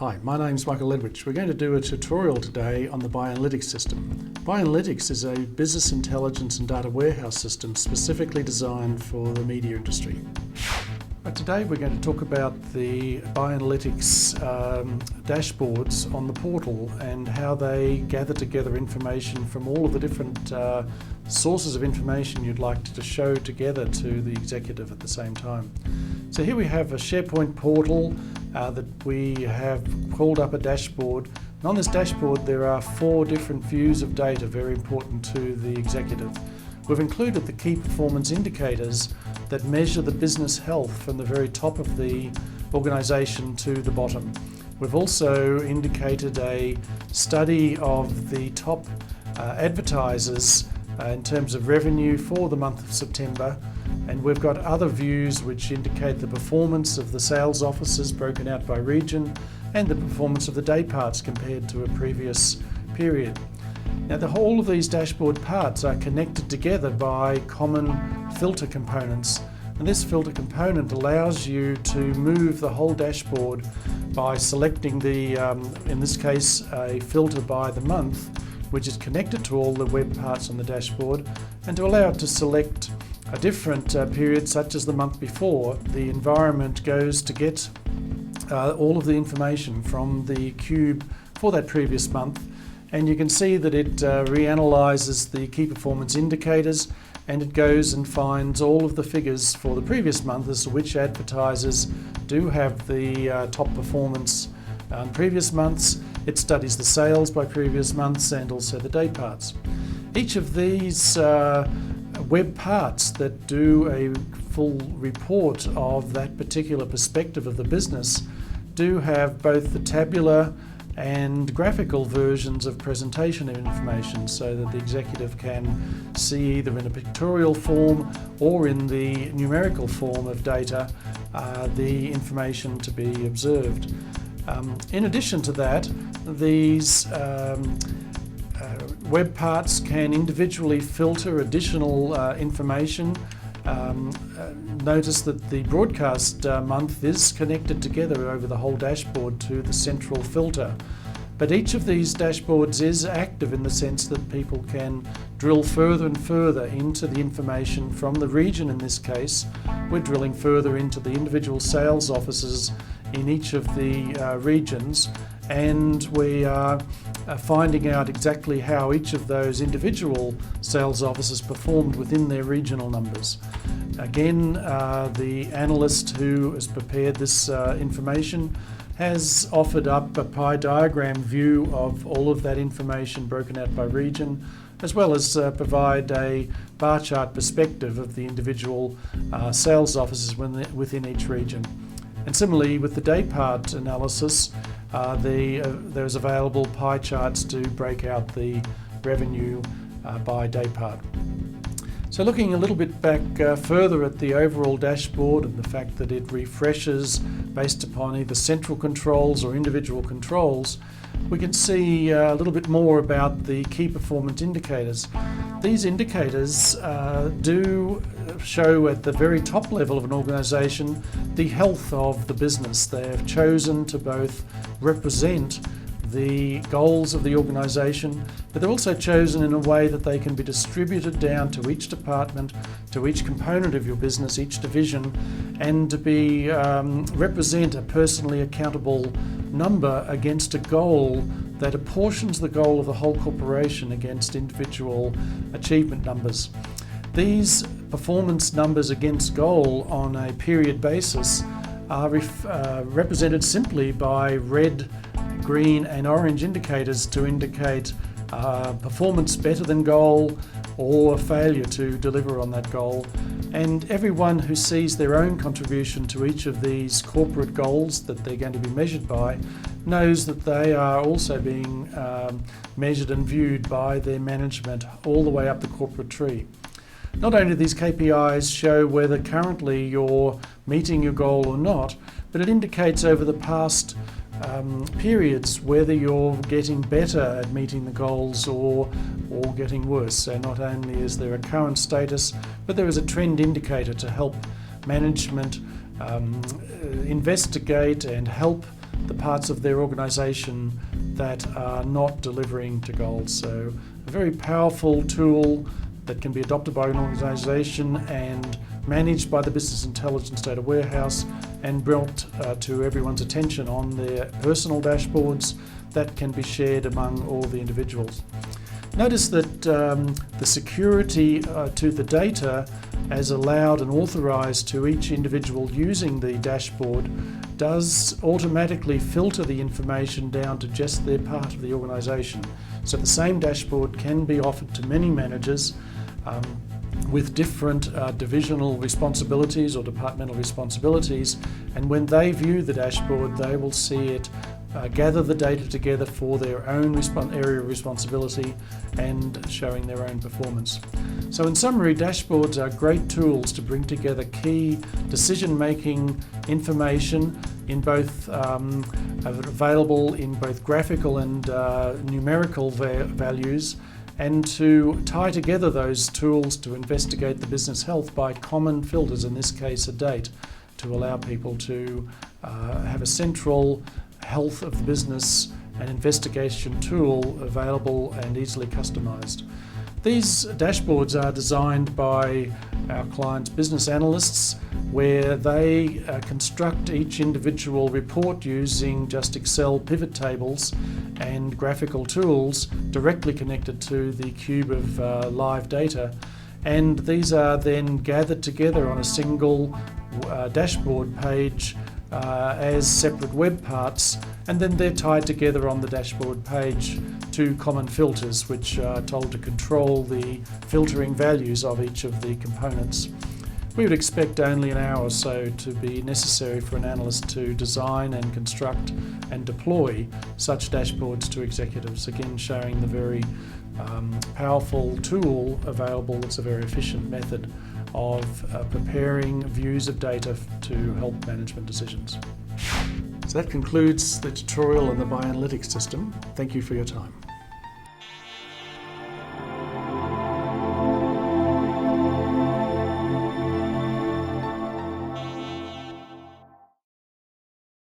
Hi, my name's Michael Ledwich. We're going to do a tutorial today on the BIAnalytix system. BIAnalytix is a business intelligence and data warehouse system specifically designed for the media industry. Today we're going to talk about the BIAnalytix dashboards on the portal and how they gather together information from all of the different sources of information you'd like to show together to the executive at the same time. So here we have a SharePoint portal that we have called up a dashboard. And on this dashboard there are 4 different views of data very important to the executive. We've included the key performance indicators that measure the business health from the very top of the organisation to the bottom. We've also indicated a study of the top advertisers in terms of revenue for the month of September, and we've got other views which indicate the performance of the sales offices broken out by region and the performance of the day parts compared to a previous period. Now the whole of these dashboard parts are connected together by common filter components, and this filter component allows you to move the whole dashboard by selecting the, in this case, a filter by the month, which is connected to all the web parts on the dashboard, and to allow it to select a different period such as the month before. The environment goes to get all of the information from the cube for that previous month, and you can see that it reanalyzes the key performance indicators, and it goes and finds all of the figures for the previous month as to which advertisers do have the top performance on previous months. It studies the sales by previous months and also the day parts. Each of these web parts that do a full report of that particular perspective of the business do have both the tabular and graphical versions of presentation of information, so that the executive can see either in a pictorial form or in the numerical form of data the information to be observed. In addition to that, these web parts can individually filter additional information. Notice that the broadcast month is connected together over the whole dashboard to the central filter. But each of these dashboards is active in the sense that people can drill further and further into the information from the region. In this case, we're drilling further into the individual sales offices in each of the regions, and we are finding out exactly how each of those individual sales offices performed within their regional numbers. Again, the analyst who has prepared this information has offered up a pie diagram view of all of that information broken out by region, as well as provide a bar chart perspective of the individual sales offices within each region. And similarly with the day part analysis, there's available pie charts to break out the revenue by day part. So looking a little bit back further at the overall dashboard and the fact that it refreshes based upon either central controls or individual controls, we can see a little bit more about the key performance indicators. These indicators do show at the very top level of an organisation the health of the business. They have chosen to both represent the goals of the organisation, but they're also chosen in a way that they can be distributed down to each department, to each component of your business, each division, and to be represent a personally accountable number against a goal that apportions the goal of the whole corporation against individual achievement numbers. These performance numbers against goal on a period basis are represented simply by red, green and orange indicators to indicate performance better than goal or failure to deliver on that goal. And everyone who sees their own contribution to each of these corporate goals that they're going to be measured by knows that they are also being measured and viewed by their management all the way up the corporate tree. Not only do these KPIs show whether currently you're meeting your goal or not, but it indicates over the past periods whether you're getting better at meeting the goals or getting worse. So not only is there a current status, but there is a trend indicator to help management investigate and help the parts of their organisation that are not delivering to goals. So a very powerful tool that can be adopted by an organisation and managed by the Business Intelligence Data Warehouse and brought to everyone's attention on their personal dashboards that can be shared among all the individuals. Notice that the security to the data as allowed and authorised to each individual using the dashboard does automatically filter the information down to just their part of the organisation. So the same dashboard can be offered to many managers with different divisional responsibilities or departmental responsibilities, and when they view the dashboard they will see it gather the data together for their own area of responsibility and showing their own performance. So in summary, dashboards are great tools to bring together key decision-making information in both available in both graphical and numerical values, and to tie together those tools to investigate the business health by common filters, in this case a date, to allow people to have a central health of the business and investigation tool available and easily customised. These dashboards are designed by our clients' business analysts, where they construct each individual report using just Excel pivot tables and graphical tools directly connected to the cube of live data, and these are then gathered together on a single dashboard page as separate web parts, and then they're tied together on the dashboard page to common filters which are told to control the filtering values of each of the components. We would expect only an hour or so to be necessary for an analyst to design and construct and deploy such dashboards to executives, again showing the very powerful tool available. It's a very efficient method of preparing views of data to help management decisions. So that concludes the tutorial on the BIAnalytix system. Thank you for your time.